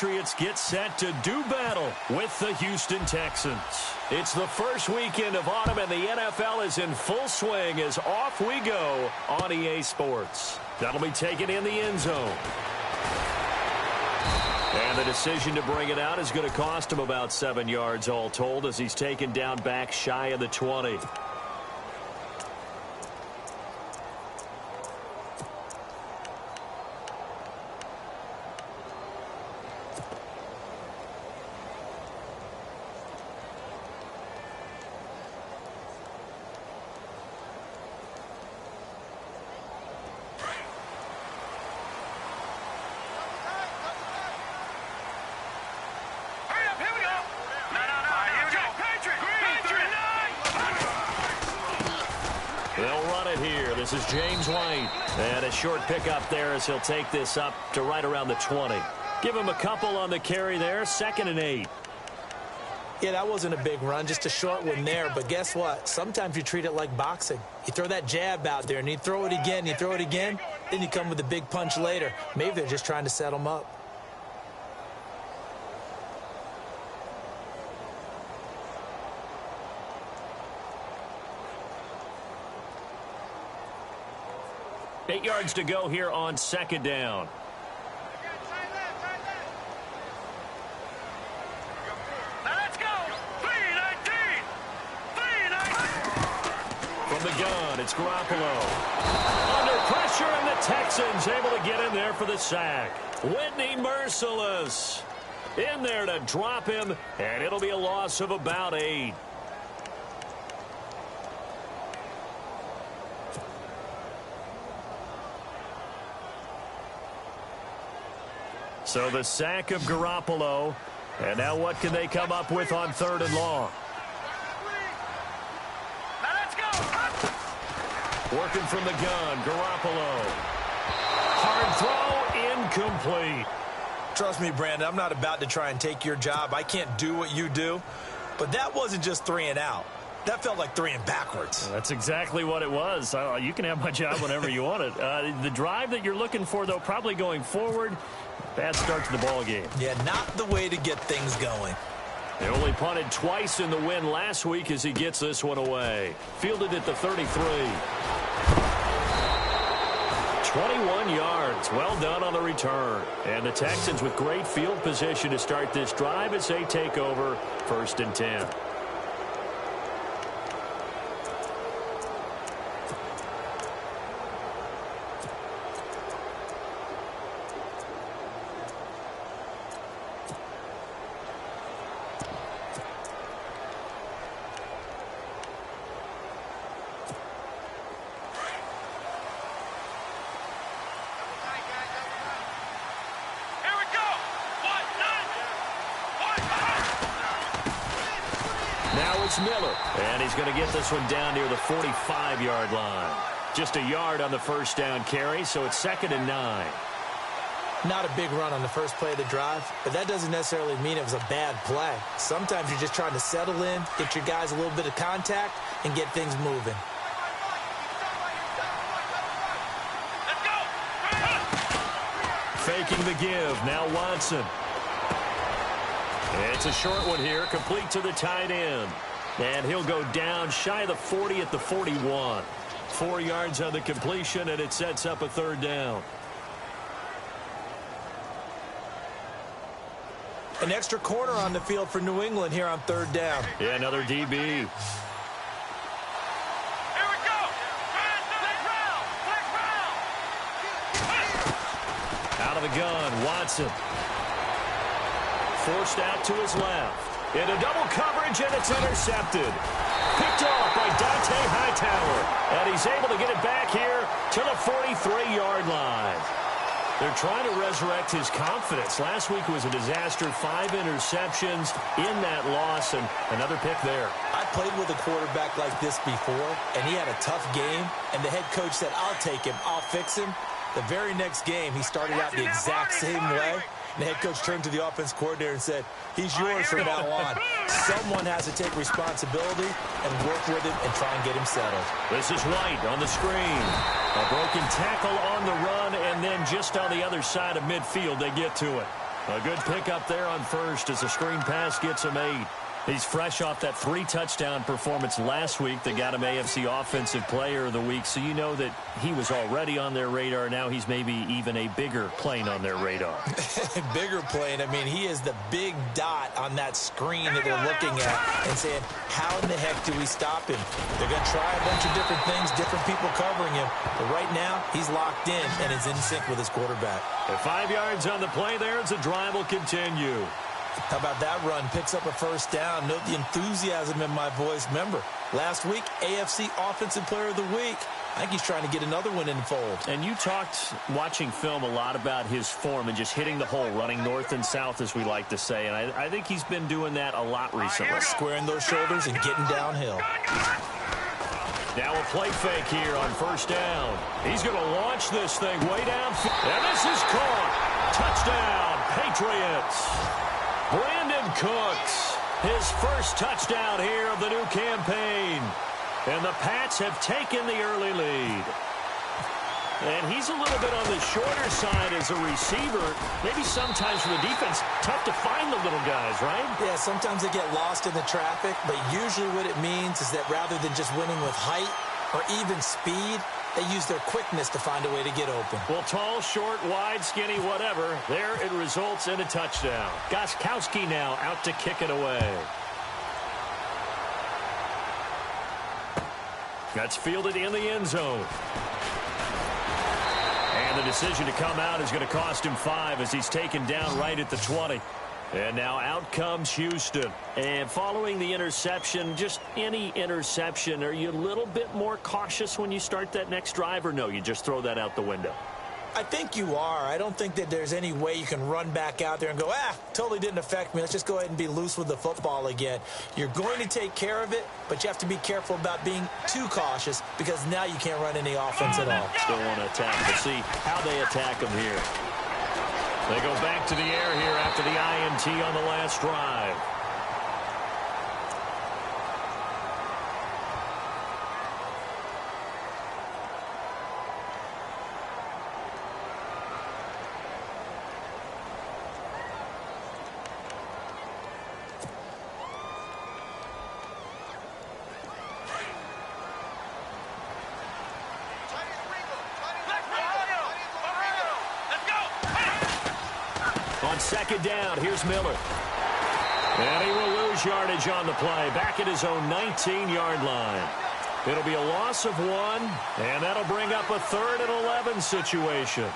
Patriots get set to do battle with the Houston Texans. It's the first weekend of autumn, and the NFL is in full swing as off we go on EA Sports. That'll be taken in the end zone. And the decision to bring it out is going to cost him about 7 yards all told as he's taken down back shy of the 20. This is James White, and a short pickup there as he'll take this up to right around the 20. Give him a couple on the carry there, 2nd and 8. Yeah, that wasn't a big run, just a short one there. But guess what? Sometimes you treat it like boxing. You throw that jab out there, and you throw it again, then you come with a big punch later. Maybe they're just trying to set him up. Eight yards to go here on 2nd down. Now let's go. 3-19. From the gun, it's Garoppolo. Under pressure, and the Texans able to get in there for the sack. Whitney merciless. In there to drop him, and it'll be a loss of about 8. So the sack of Garoppolo. And now what can they come up with on 3rd and long? Now let's go. Working from the gun, Garoppolo. Hard throw, incomplete. Trust me, Brandon, I'm not about to try and take your job. I can't do what you do. But that wasn't just 3 and out. That felt like 3 and backwards. Well, that's exactly what it was. You can have my job whenever you want it. The drive that you're looking for, though, probably going forward. Bad start to the ball game. Yeah, not the way to get things going. They only punted twice in the win last week as he gets this one away. Fielded at the 33. 21 yards. Well done on the return. And the Texans with great field position to start this drive as they take over 1st and 10. Miller, and he's going to get this one down near the 45-yard line. Just a yard on the 1st down carry, so it's 2nd and 9. Not a big run on the first play of the drive, but that doesn't necessarily mean it was a bad play. Sometimes you're just trying to settle in, get your guys a little bit of contact, and get things moving. Let's go. Faking the give, now Watson. It's a short one here, complete to the tight end. And he'll go down shy of the 40 at the 41. 4 yards on the completion, and it sets up a 3rd down. An extra corner on the field for New England here on 3rd down. Yeah, another DB. Here we go. Flag round. Out of the gun, Watson. Forced out to his left. Into double coverage, and it's intercepted. Picked off by Dante Hightower. And he's able to get it back here to the 43-yard line. They're trying to resurrect his confidence. Last week was a disaster. 5 interceptions in that loss, and another pick there. I played with a quarterback like this before, and he had a tough game, and the head coach said, I'll take him, I'll fix him. The very next game, he started out the exact same way. And the head coach turned to the offense coordinator and said, he's yours from now on. Someone has to take responsibility and work with him and try and get him settled. This is White on the screen. A broken tackle on the run, and then just on the other side of midfield, they get to it. A good pickup there on first as the screen pass gets him 8. He's fresh off that 3-touchdown performance last week that got him AFC Offensive Player of the Week, so you know that he was already on their radar. Now he's maybe even a bigger plane on their radar. Bigger plane. I mean, he is the big dot on that screen that they're looking at and saying, how in the heck do we stop him? They're going to try a bunch of different things, different people covering him, but right now he's locked in and is in sync with his quarterback. At 5 yards on the play there as the drive will continue. How about that run? Picks up a first down. Note the enthusiasm in my voice. Remember, last week, AFC Offensive Player of the Week. I think he's trying to get another one in the fold. And you talked, watching film, a lot about his form and just hitting the hole, running north and south, as we like to say. And I think he's been doing that a lot recently. Squaring those shoulders and getting downhill. Now a play fake here on first down. He's going to launch this thing way downfield. And this is caught. Touchdown, Patriots. Brandon Cooks, his first touchdown here of the new campaign. And the Pats have taken the early lead. And he's a little bit on the shorter side as a receiver. Maybe sometimes for the defense, tough to find the little guys, right? Yeah, sometimes they get lost in the traffic, but usually what it means is that rather than just winning with height or even speed, they use their quickness to find a way to get open. Well, tall, short, wide, skinny, whatever. There it results in a touchdown. Gostkowski now out to kick it away. That's fielded in the end zone. And the decision to come out is going to cost him 5 as he's taken down right at the 20. And now out comes Houston. And following the interception, just any interception, are you a little bit more cautious when you start that next drive, or no, you just throw that out the window? I think you are. I don't think that there's any way you can run back out there and go, totally didn't affect me. Let's just go ahead and be loose with the football again. You're going to take care of it, but you have to be careful about being too cautious because now you can't run any offense at all. Still want to attack, but see how they attack them here. They go back to the air here after the INT on the last drive. On second down, here's Miller. And he will lose yardage on the play, back at his own 19-yard line. It'll be a loss of 1, and that'll bring up a 3rd and 11 situation.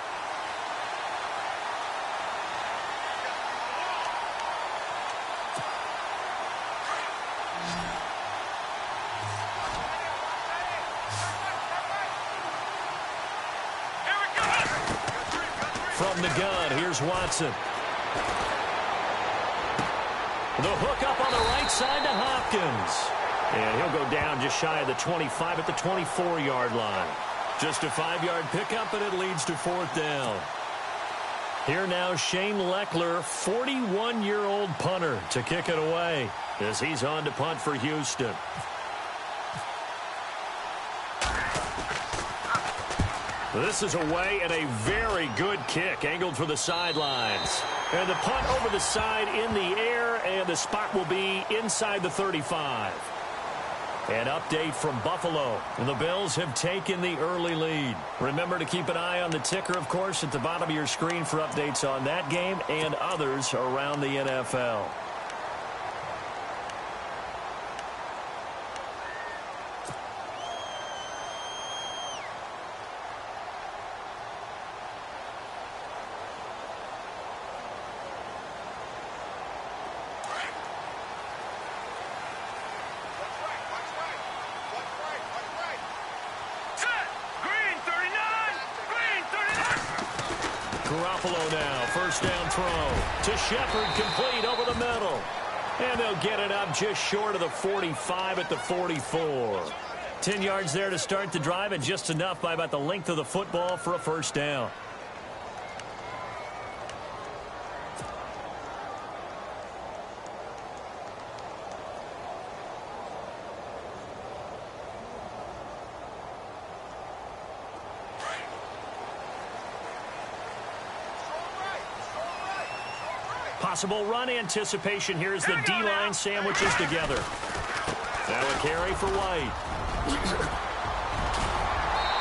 From the gun, here's Watson. The hook up on the right side to Hopkins. And he'll go down just shy of the 25 at the 24-yard line. Just a 5-yard pickup, and it leads to 4th down. Here now, Shane Leckler, 41-year-old punter, to kick it away as he's on to punt for Houston. This is away and a very good kick, angled for the sidelines. And the punt over the side in the air, and the spot will be inside the 35. An update from Buffalo, and the Bills have taken the early lead. Remember to keep an eye on the ticker, of course, at the bottom of your screen for updates on that game and others around the NFL. Garoppolo now, first down throw to Shepard, complete over the middle. And they'll get it up just short of the 45 at the 44. 10 yards there to start the drive, and just enough by about the length of the football for a first down. Possible run anticipation here as the D-line sandwiches together. Now a carry for White.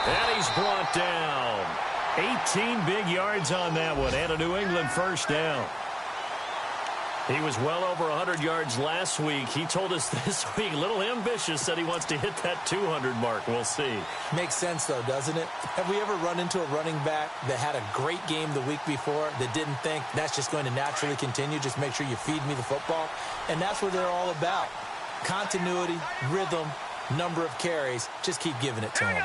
And he's brought down. 18 big yards on that one, and a New England first down. He was well over 100 yards last week. He told us this week, a little ambitious, said he wants to hit that 200 mark. We'll see. Makes sense, though, doesn't it? Have we ever run into a running back that had a great game the week before that didn't think that's just going to naturally continue? Just make sure you feed me the football. And that's what they're all about. Continuity, rhythm, number of carries. Just keep giving it to him.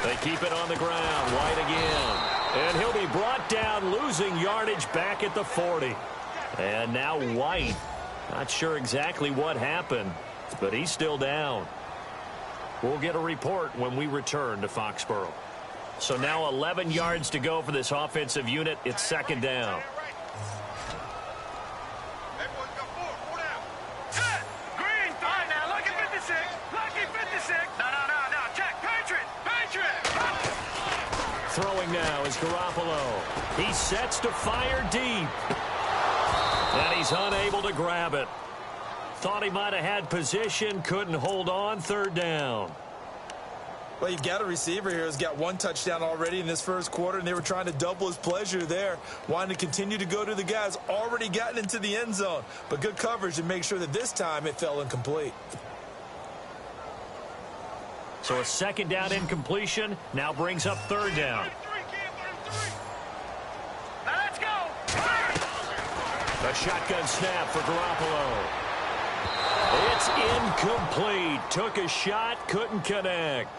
They keep it on the ground. White again. And he'll be brought down, losing yardage back at the 40. And now White. Not sure exactly what happened, but he's still down. We'll get a report when we return to Foxborough. So now 11 yards to go for this offensive unit. It's second down. Green, fine now. Lucky 56. Lucky 56. No. Check. Patriot. Throwing now is Garoppolo. He sets to fire deep. And he's unable to grab it. Thought he might have had position, couldn't hold on, third down. Well, you've got a receiver here who's got one touchdown already in this first quarter, and they were trying to double his pleasure there, wanting to continue to go to the guys already gotten into the end zone. But good coverage to make sure that this time it fell incomplete. So a second down incompletion now brings up third down. Now let's go. A shotgun snap for Garoppolo. It's incomplete. Took a shot, couldn't connect.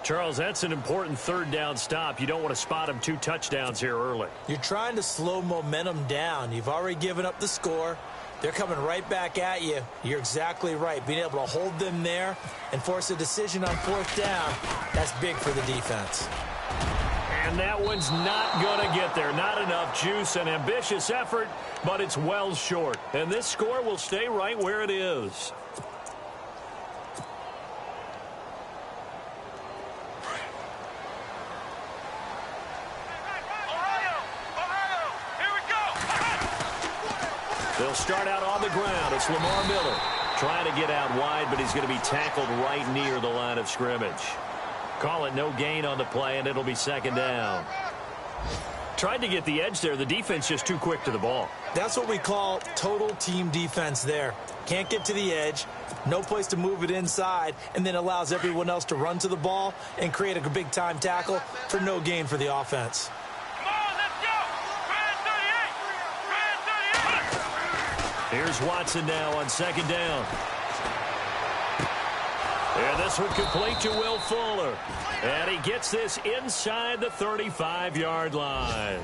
Charles, that's an important third down stop. You don't want to spot him 2 touchdowns here early. You're trying to slow momentum down. You've already given up the score. They're coming right back at you. You're exactly right. Being able to hold them there and force a decision on fourth down, that's big for the defense. And that one's not going to get there. Not enough juice. An ambitious effort, but it's well short. And this score will stay right where it is. Ohio, here we go. They'll start out on the ground. It's Lamar Miller trying to get out wide, but he's going to be tackled right near the line of scrimmage. Call it no gain on the play, and it'll be second down. Tried to get the edge there. The defense just too quick to the ball. That's what we call total team defense there. Can't get to the edge, no place to move it inside, and then allows everyone else to run to the ball and create a big-time tackle for no gain for the offense. Come on, let's go. Grand 38. Here's Watson now on second down. And this one complete to Will Fuller. And he gets this inside the 35-yard line.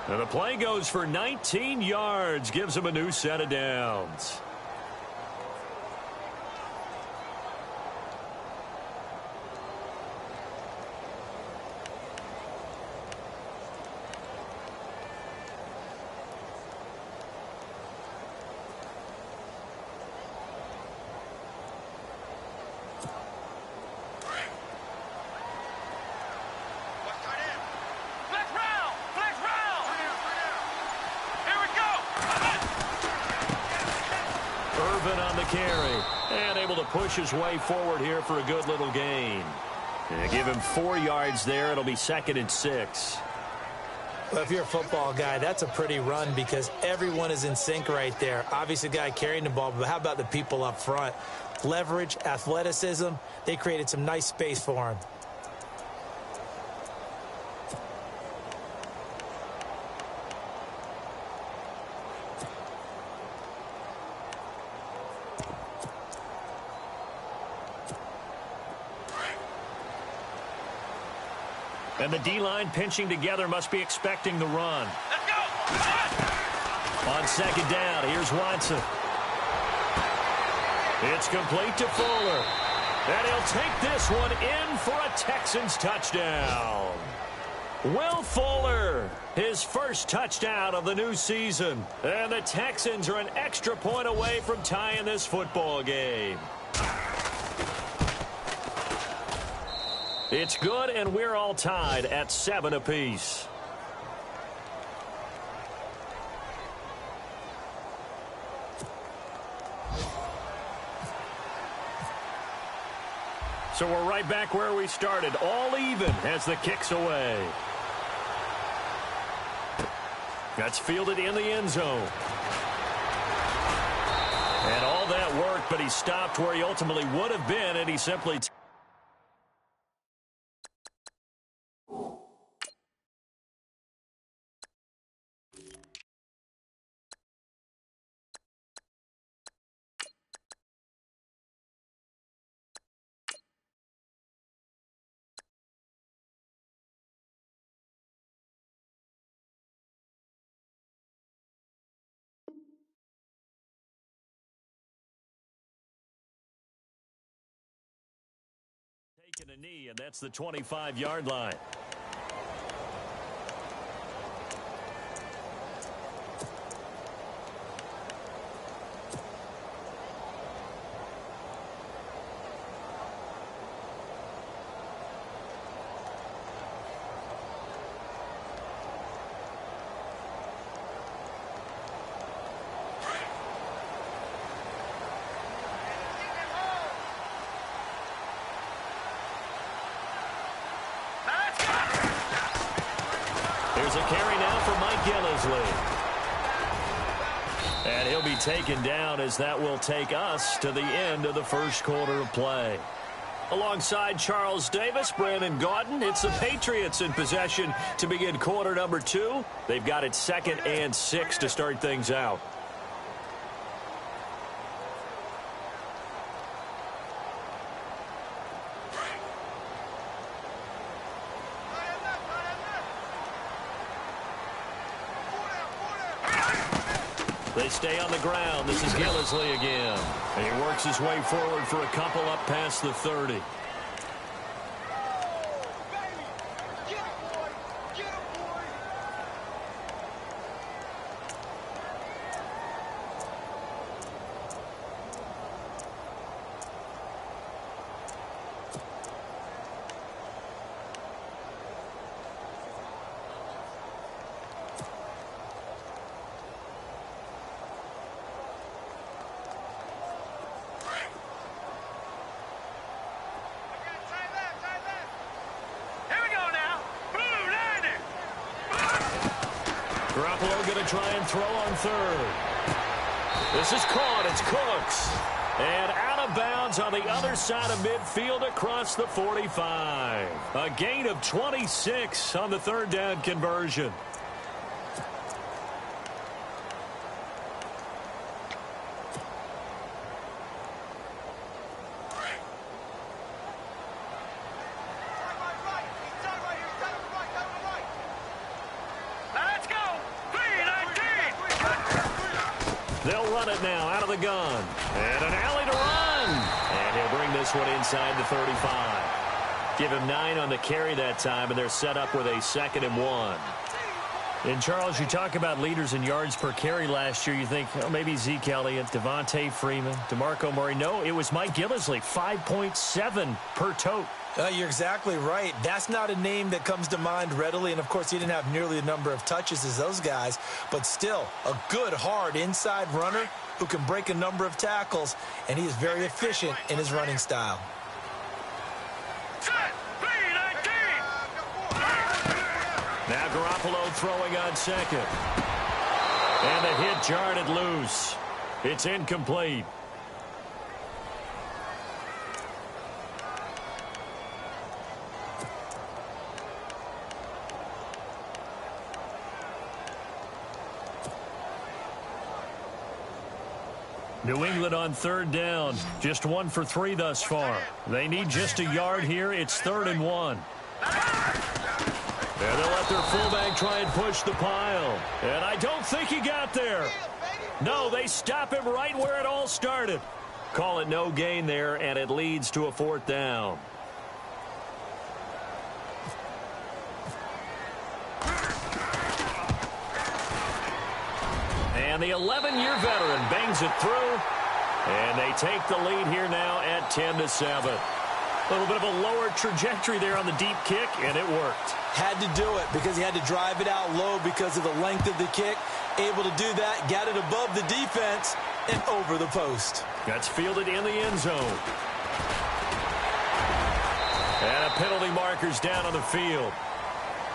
And the play goes for 19 yards, gives him a new set of downs. Carry and able to push his way forward here for a good little gain. And give him 4 yards there. It'll be 2nd and 6. Well, if you're a football guy, that's a pretty run because everyone is in sync right there. Obviously, the guy carrying the ball, but how about the people up front? Leverage, athleticism, they created some nice space for him. And the D-line pinching together must be expecting the run. Let's go. On second down, here's Watson. It's complete to Fuller. And he'll take this one in for a Texans touchdown. Will Fuller, his first touchdown of the new season. And the Texans are an extra point away from tying this football game. It's good, and we're all tied at 7 apiece. So we're right back where we started, all even as the kick's away. That's fielded in the end zone. And all that work, but he stopped where he ultimately would have been, and he simply... taking a knee, and that's the 25-yard line. There's a carry now for Mike Gillisley. And he'll be taken down as that will take us to the end of the first quarter of play. Alongside Charles Davis, Brandon Gaudin, it's the Patriots in possession to begin quarter number 2. They've got it 2nd and 6 to start things out. They stay on the ground. This is Gillisley again. And he works his way forward for a couple up past the 30. Garoppolo going to try and throw on third. This is caught. It's Cooks. And out of bounds on the other side of midfield across the 45. A gain of 26 on the third down conversion. They'll run it now out of the gun. And an alley to run. And he'll bring this one inside the 35. Give him 9 on the carry that time, and they're set up with a 2nd and 1. And, Charles, you talk about leaders in yards per carry last year. You think, oh, maybe Zeke Elliott, Devontae Freeman, DeMarco Murray. No, it was Mike Gillisley, 5.7 per tote. You're exactly right. That's not a name that comes to mind readily. And, of course, he didn't have nearly the number of touches as those guys. But still, a good, hard inside runner who can break a number of tackles. And he is very efficient in his running style. Now Garoppolo throwing on 2nd. And the hit jarred it loose. It's incomplete. New England on 3rd down. Just 1 for 3 thus far. They need just a yard here. It's 3rd and 1. And they'll let their fullback try and push the pile. And I don't think he got there. No, they stop him right where it all started. Call it no gain there, and it leads to a 4th down. And the 11-year veteran bangs it through. And they take the lead here now at 10-7. A little bit of a lower trajectory there on the deep kick, and it worked. Had to do it because he had to drive it out low because of the length of the kick. Able to do that, got it above the defense and over the post. That's fielded in the end zone. And a penalty marker's down on the field.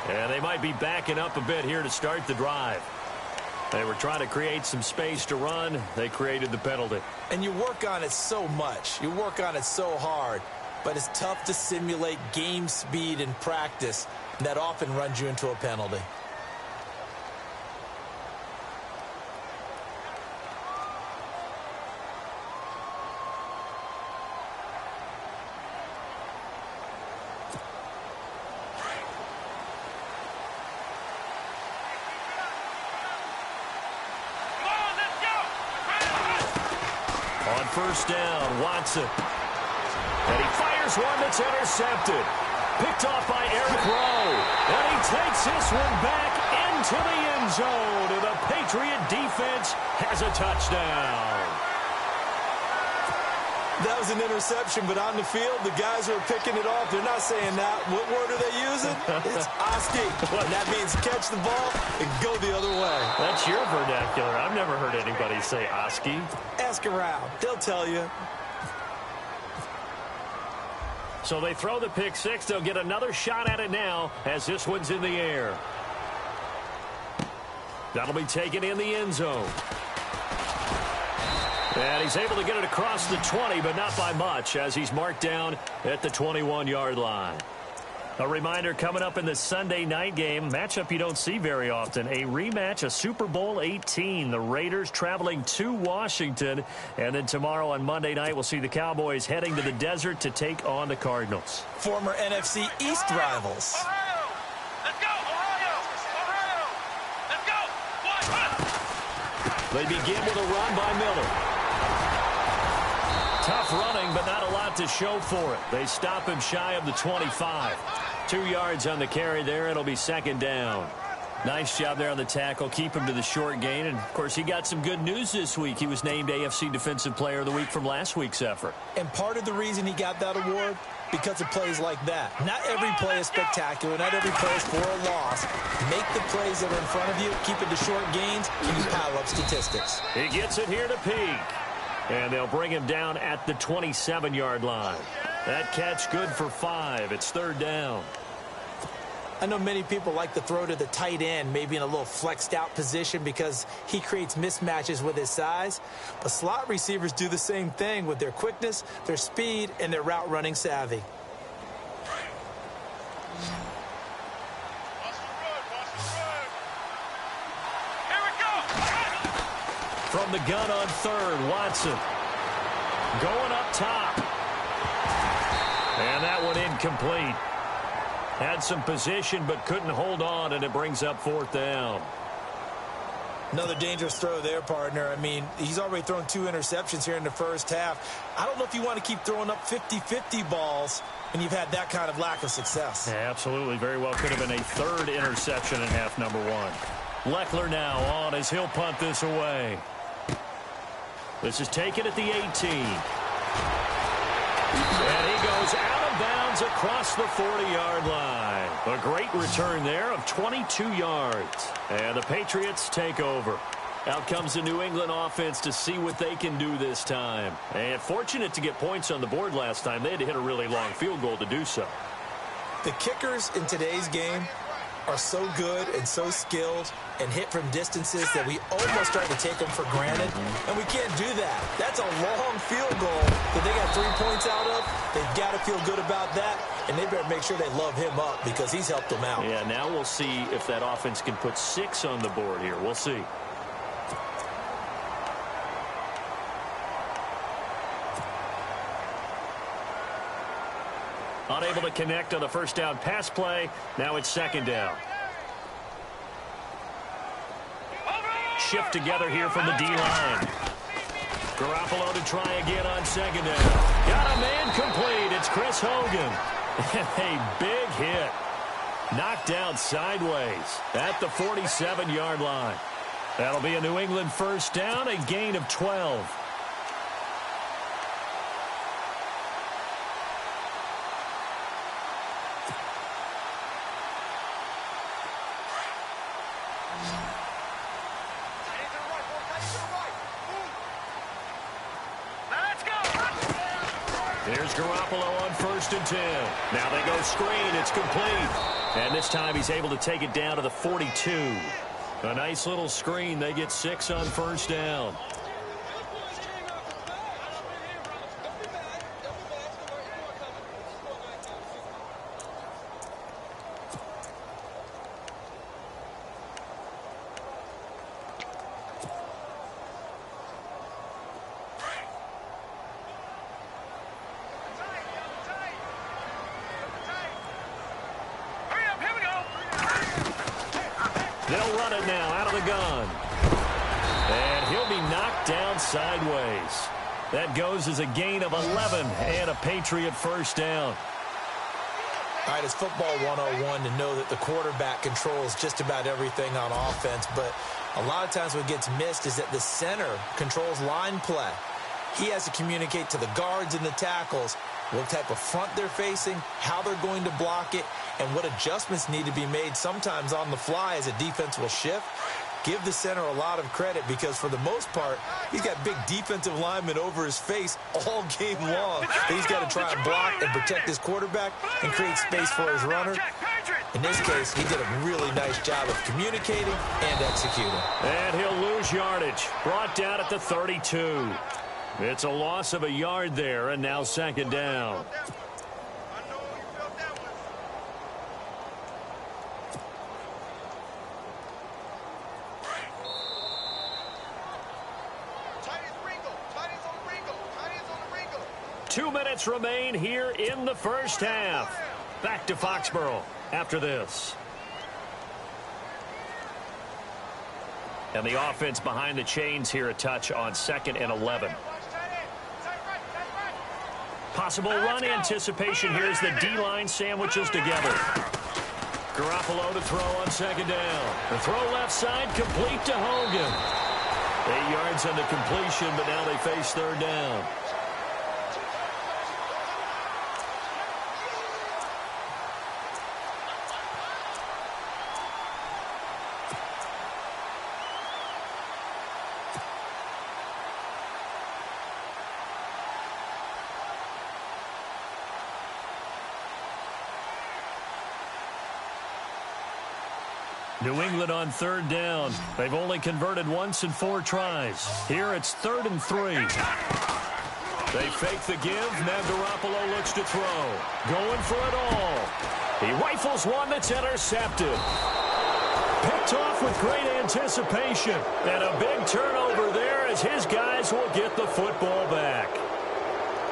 And they might be backing up a bit here to start the drive. They were trying to create some space to run. They created the penalty. And you work on it so much. You work on it so hard. But it's tough to simulate game speed in practice. And that often runs you into a penalty. On first down, Watson. And he fires one that's intercepted. Picked off by Eric Rowe. And he takes this one back into the end zone. And the Patriot defense has a touchdown. That was an interception, but on the field, the guys who are picking it off, they're not saying that. What word are they using? It's Oski. And that means catch the ball and go the other way. That's your vernacular. I've never heard anybody say Oski. Ask around. They'll tell you. So they throw the pick six. They'll get another shot at it now as this one's in the air. That'll be taken in the end zone. And he's able to get it across the 20, but not by much, as he's marked down at the 21-yard line. A reminder coming up in the Sunday night game, matchup you don't see very often, a rematch of Super Bowl 18. The Raiders traveling to Washington. And then tomorrow on Monday night, we'll see the Cowboys heading to the desert to take on the Cardinals. Former NFC East rivals. Ohio! Let's go! Ohio! Ohio! Let's go! They begin with a run by Miller. Tough running, but not a lot to show for it. They stop him shy of the 25. 2 yards on the carry there. It'll be second down. Nice job there on the tackle. Keep him to the short gain. And, of course, he got some good news this week. He was named AFC Defensive Player of the Week from last week's effort. And part of the reason he got that award, because of plays like that. Not every play is spectacular. Not every play is for a loss. Make the plays that are in front of you. Keep it to short gains, and you pile up statistics. He gets it here to Peak. And they'll bring him down at the 27-yard line. That catch good for 5. It's third down. I know many people like to throw to the tight end, maybe in a little flexed out position because he creates mismatches with his size. But slot receivers do the same thing with their quickness, their speed, and their route running savvy. From the gun on third, Watson. Going up top. And that one incomplete. Had some position but couldn't hold on, and it brings up fourth down. Another dangerous throw there, partner. I mean, he's already thrown 2 interceptions here in the first half. I don't know if you want to keep throwing up 50-50 balls when you've had that kind of lack of success. Yeah, absolutely. Very well could have been a third interception in half number 1. Leckler now on as he'll punt this away. This is taken at the 18. And he goes out of bounds across the 40-yard line. A great return there of 22 yards. And the Patriots take over. Out comes the New England offense to see what they can do this time. And fortunate to get points on the board last time. They had to hit a really long field goal to do so. The kickers in today's game are so good and so skilled and hit from distances that we almost start to take them for granted, and we can't do that. That's a long field goal that they got 3 points out of. They've got to feel good about that, and they better make sure they love him up because he's helped them out. Yeah, now we'll see if that offense can put 6 on the board here. We'll see. Unable to connect on the first down pass play. Now it's second down. Shift together here from the D-line. Garoppolo to try again on second down. Got a man complete. It's Chris Hogan. And a big hit. Knocked down sideways at the 47-yard line. That'll be a New England first down, a gain of 12. Here's Garoppolo on 1st and 10. Now they go screen. It's complete. And this time he's able to take it down to the 42. A nice little screen. They get 6 on 1st down. They'll run it now out of the gun. And he'll be knocked down sideways. That goes as a gain of 11 and a Patriot 1st down. All right, it's football 101 to know that the quarterback controls just about everything on offense, but a lot of times what gets missed is that the center controls line play. He has to communicate to the guards and the tackles what type of front they're facing, how they're going to block it, and what adjustments need to be made sometimes on the fly as a defense will shift. Give the center a lot of credit because for the most part, he's got big defensive linemen over his face all game long. But he's got to try and block and protect his quarterback and create space for his runner. In this case, he did a really nice job of communicating and executing. And he'll lose yardage. Brought down at the 32. It's a loss of a yard there, and now 2nd down. Two minutes remain here in the 1st half. Back to Foxborough after this. And the offense behind the chains here a touch on 2nd and 11. Possible run anticipation here as the D-line sandwiches together. Garoppolo to throw on 2nd down. The throw left side complete to Hogan. 8 yards on the completion, but now they face 3rd down. New England on 3rd down. They've only converted once in 4 tries. Here it's 3rd and 3. They fake the give. Now Garoppolo looks to throw. Going for it all. He rifles one that's intercepted. Picked off with great anticipation. And a big turnover there as his guys will get the football back.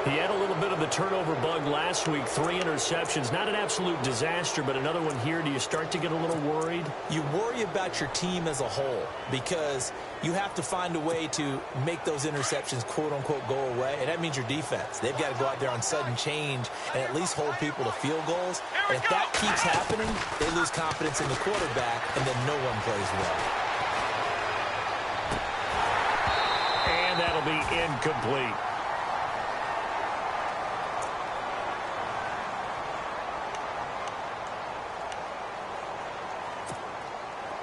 He had a little bit of the turnover bug last week, 3 interceptions. Not an absolute disaster, but another one here. Do you start to get a little worried? You worry about your team as a whole because you have to find a way to make those interceptions, quote-unquote, go away, and that means your defense. They've got to go out there on sudden change and at least hold people to field goals. And if that keeps happening, they lose confidence in the quarterback, and then no one plays well. And that'll be incomplete.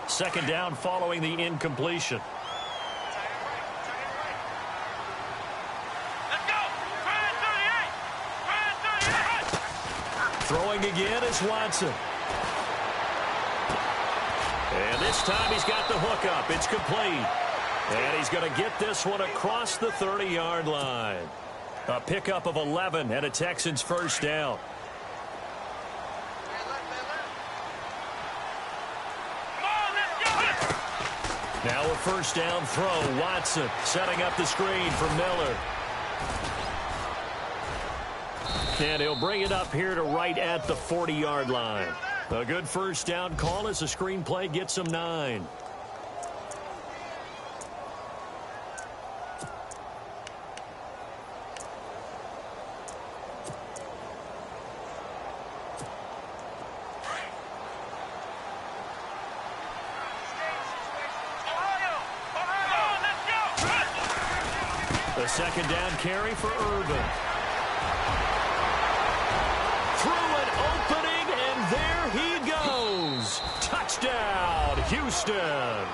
Second down following the incompletion. Let's go. Throwing again is Watson. And this time he's got the hook up. It's complete. And he's going to get this one across the 30-yard line. A pickup of 11 and a Texans 1st down. Now a 1st down throw. Watson setting up the screen for Miller. And he'll bring it up here to right at the 40-yard line. A good 1st down call as the screen play gets him 9. The 2nd down carry for Irvin. Through an opening, and there he goes. Touchdown, Houston.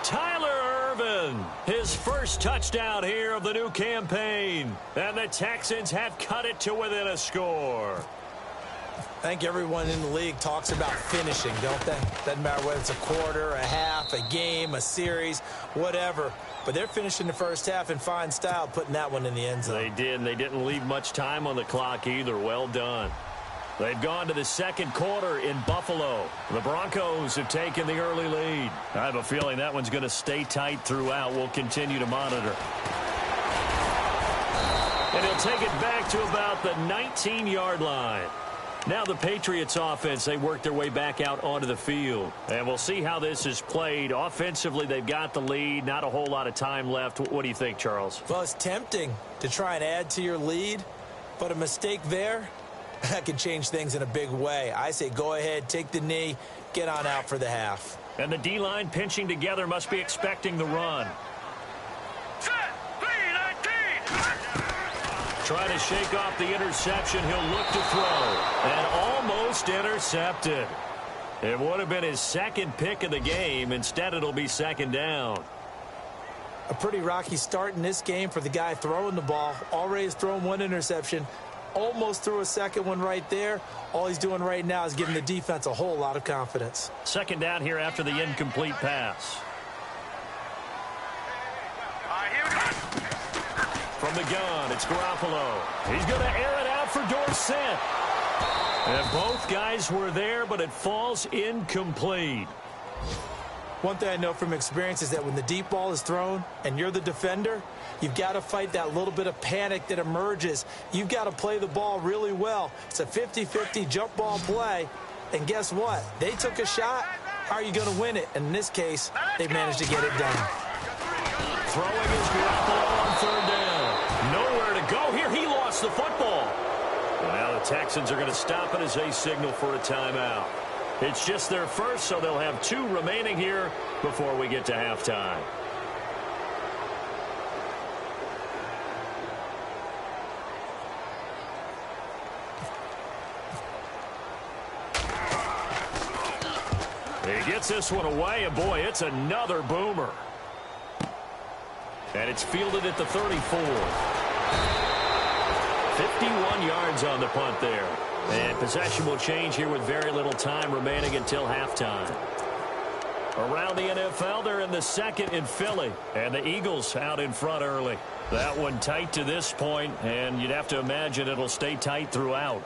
Tyler Irvin Jdunn, his first touchdown here of the new campaign. And the Texans have cut it to within a score. I think everyone in the league talks about finishing, don't they? Doesn't matter whether it's a quarter, a half, a game, a series, whatever. But they're finishing the first half in fine style, putting that one in the end zone. They did, and they didn't leave much time on the clock either. Well done. They've gone to the second quarter in Buffalo. The Broncos have taken the early lead. I have a feeling that one's going to stay tight throughout. We'll continue to monitor. And he'll take it back to about the 19-yard line. Now the Patriots offense, they work their way back out onto the field. And we'll see how this is played. Offensively, they've got the lead. Not a whole lot of time left. What do you think, Charles? Well, it's tempting to try and add to your lead, but a mistake there, that can change things in a big way. I say go ahead, take the knee, get on out for the half. And the D-line pinching together must be expecting the run. Trying to shake off the interception. He'll look to throw. And almost intercepted. It would have been his second pick of the game. Instead, it'll be second down. A pretty rocky start in this game for the guy throwing the ball. Already has thrown one interception. Almost threw a second one right there. All he's doing right now is giving the defense a whole lot of confidence. Second down here after the incomplete pass. From the gun, it's Garoppolo. He's going to air it out for Dorsett. And both guys were there, but it falls incomplete. One thing I know from experience is that when the deep ball is thrown and you're the defender, you've got to fight that little bit of panic that emerges. You've got to play the ball really well. It's a 50-50 jump ball play. And guess what? They took a shot. How are you going to win it? And in this case, they managed to get it done. Throwing is Garoppolo on third down. Nowhere to go here. He lost the football. And now the Texans are going to stop it as they signal for a timeout. It's just their first, so they'll have 2 remaining here before we get to halftime. He gets this one away, and boy, it's another boomer. And it's fielded at the 34. 51 yards on the punt there. And possession will change here with very little time remaining until halftime. Around the NFL, they're in the second in Philly. And the Eagles out in front early. That one tight to this point, and you'd have to imagine it'll stay tight throughout.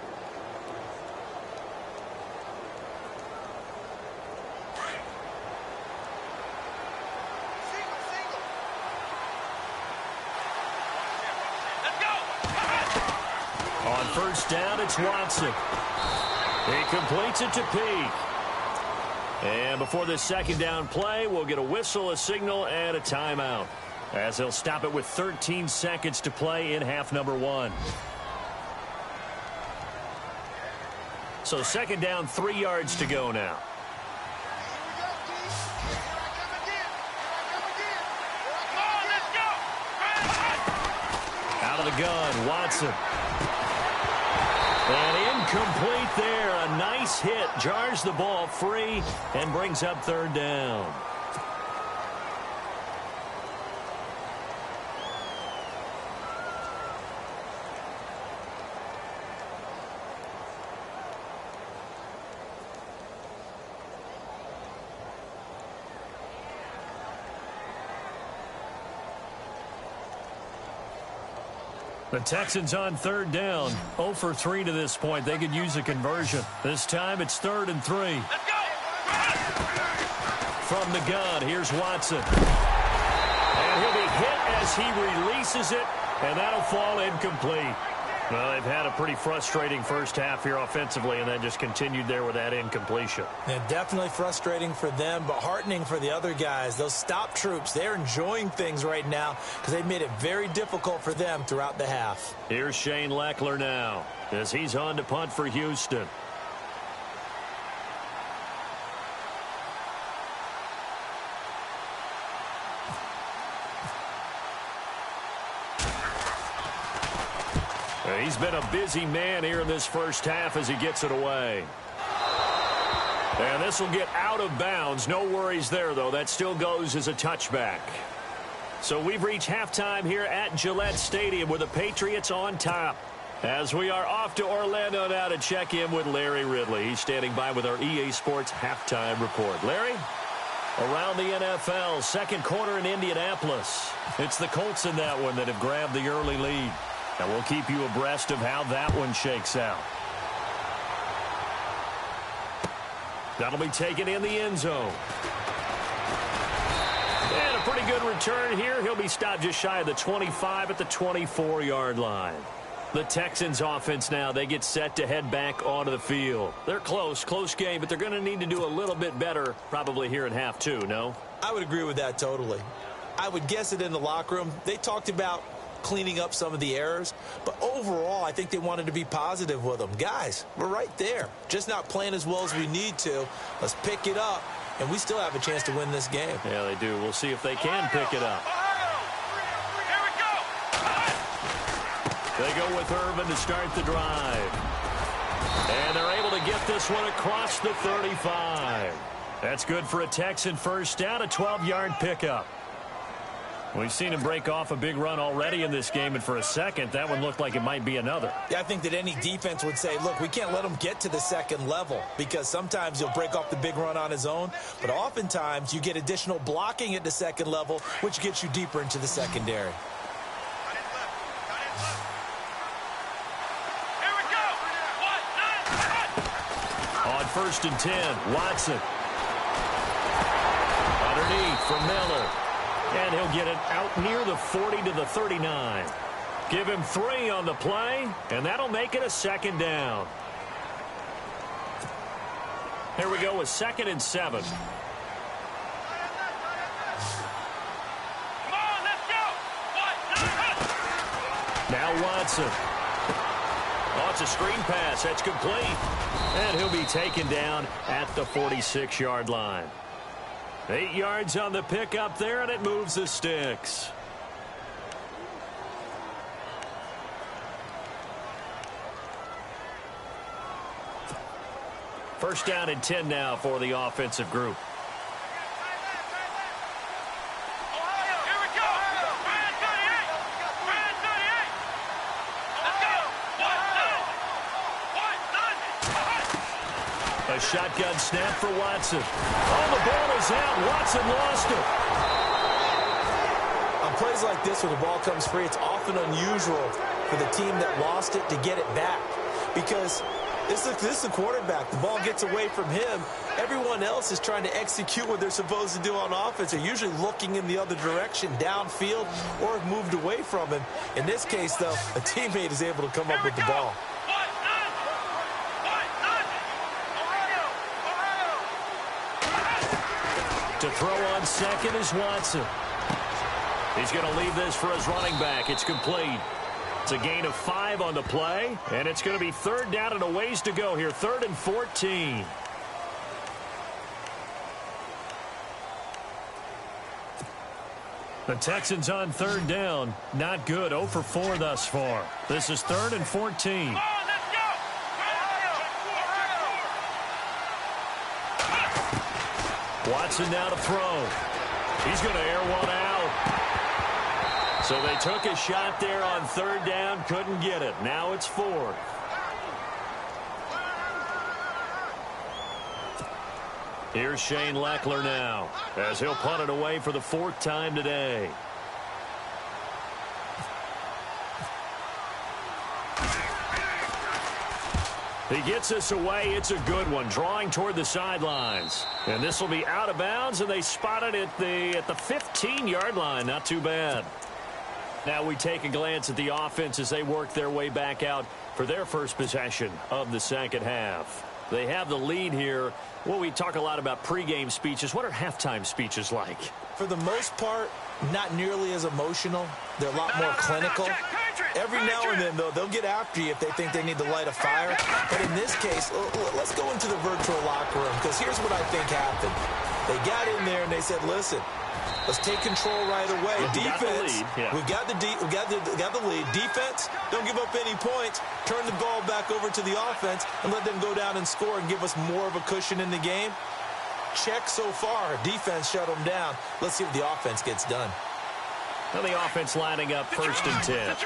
On first down, it's Watson. He completes it to Peak. And before this second down play, we'll get a whistle, a signal, and a timeout, as they'll stop it with 13 seconds to play in half number 1. So second down, 3 yards to go now. Out of the gun, Watson. And incomplete there. A nice hit. Jars the ball free and brings up third down. The Texans on third down, 0 for 3 to this point. They could use a conversion. This time it's 3rd and 3. Let's go! From the gun, here's Watson. And he'll be hit as he releases it, and that'll fall incomplete. Well, they've had a pretty frustrating first half here offensively, and then just continued there with that incompletion. Yeah, definitely frustrating for them, but heartening for the other guys. Those stop troops, they're enjoying things right now because they've made it very difficult for them throughout the half. Here's Shane Leckler now as he's on to punt for Houston. He's been a busy man here in this first half as he gets it away. And this will get out of bounds. No worries there, though. That still goes as a touchback. So we've reached halftime here at Gillette Stadium with the Patriots on top. As we are off to Orlando now to check in with Larry Ridley. He's standing by with our EA Sports halftime report. Larry? Around the NFL, second quarter in Indianapolis. It's the Colts in that one that have grabbed the early lead. And we'll keep you abreast of how that one shakes out. That'll be taken in the end zone. And a pretty good return here. He'll be stopped just shy of the 25 at the 24-yard line. The Texans offense now, they get set to head back onto the field. They're close game, but they're going to need to do a little bit better probably here in half two, no? I would agree with that totally. I would guess it in the locker room. They talked about cleaning up some of the errors, but overall, I think they wanted to be positive with them. Guys, we're right there. Just not playing as well as we need to. Let's pick it up, and we still have a chance to win this game. Yeah, they do. We'll see if they can pick it up. They go with Irvin to start the drive. And they're able to get this one across the 35. That's good for a Texan first down, a 12-yard pickup. We've seen him break off a big run already in this game, and for a second, that one looked like it might be another. Yeah, I think that any defense would say, look, we can't let him get to the second level because sometimes he'll break off the big run on his own, but oftentimes you get additional blocking at the second level, which gets you deeper into the secondary. On 1st and 10, Watson. Underneath for Miller. And he'll get it out near the 40 to the 39. Give him 3 on the play, and that'll make it a second down. Here we go with 2nd and 7. Come on, let's go. Now Watson. Oh, it's a screen pass. That's complete. And he'll be taken down at the 46-yard line. 8 yards on the pickup there, and it moves the sticks. First down and 10 now for the offensive group. A shotgun snap for Watson. Oh, the ball is out. Watson lost it. On plays like this where the ball comes free, it's often unusual for the team that lost it to get it back because this is the quarterback. The ball gets away from him. Everyone else is trying to execute what they're supposed to do on offense. They're usually looking in the other direction, downfield, or have moved away from him. In this case, though, a teammate is able to come up with the ball. To throw on second is Watson. He's going to leave this for his running back. It's complete. It's a gain of 5 on the play, and it's going to be 3rd down and a ways to go here. 3rd and 14. The Texans on 3rd down. Not good. 0 for 4 thus far. This is 3rd and 14. Watson now to throw. He's going to air one out. So they took a shot there on 3rd down, couldn't get it. Now it's 4th. Here's Shane Leckler now, as he'll punt it away for the 4th time today. He gets this away. It's a good one, drawing toward the sidelines. And this will be out of bounds, and they spot it at the 15-yard line. Not too bad. Now we take a glance at the offense as they work their way back out for their first possession of the second half. They have the lead here. Well, we talk a lot about pregame speeches. What are halftime speeches like? For the most part, not nearly as emotional. They're a lot more clinical. Every now and then, though, they'll get after you if they think they need to light a fire. But in this case, let's go into the virtual locker room, because here's what I think happened. They got in there and they said, listen, let's take control right away. Defense, we got the lead. Defense, don't give up any points. Turn the ball back over to the offense and let them go down and score and give us more of a cushion in the game. Check so far. Defense shut them down. Let's see what the offense gets done. And the offense lining up 1st and 10.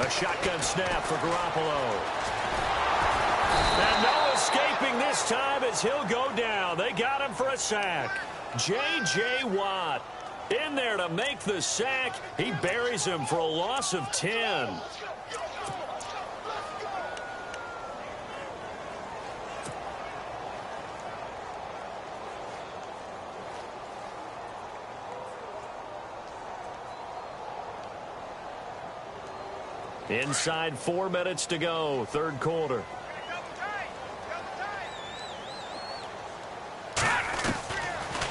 A shotgun snap for Garoppolo. And no escaping this time as he'll go down. They got him for a sack. J.J. Watt in there to make the sack. He buries him for a loss of 10. Inside 4 minutes to go, 3rd quarter.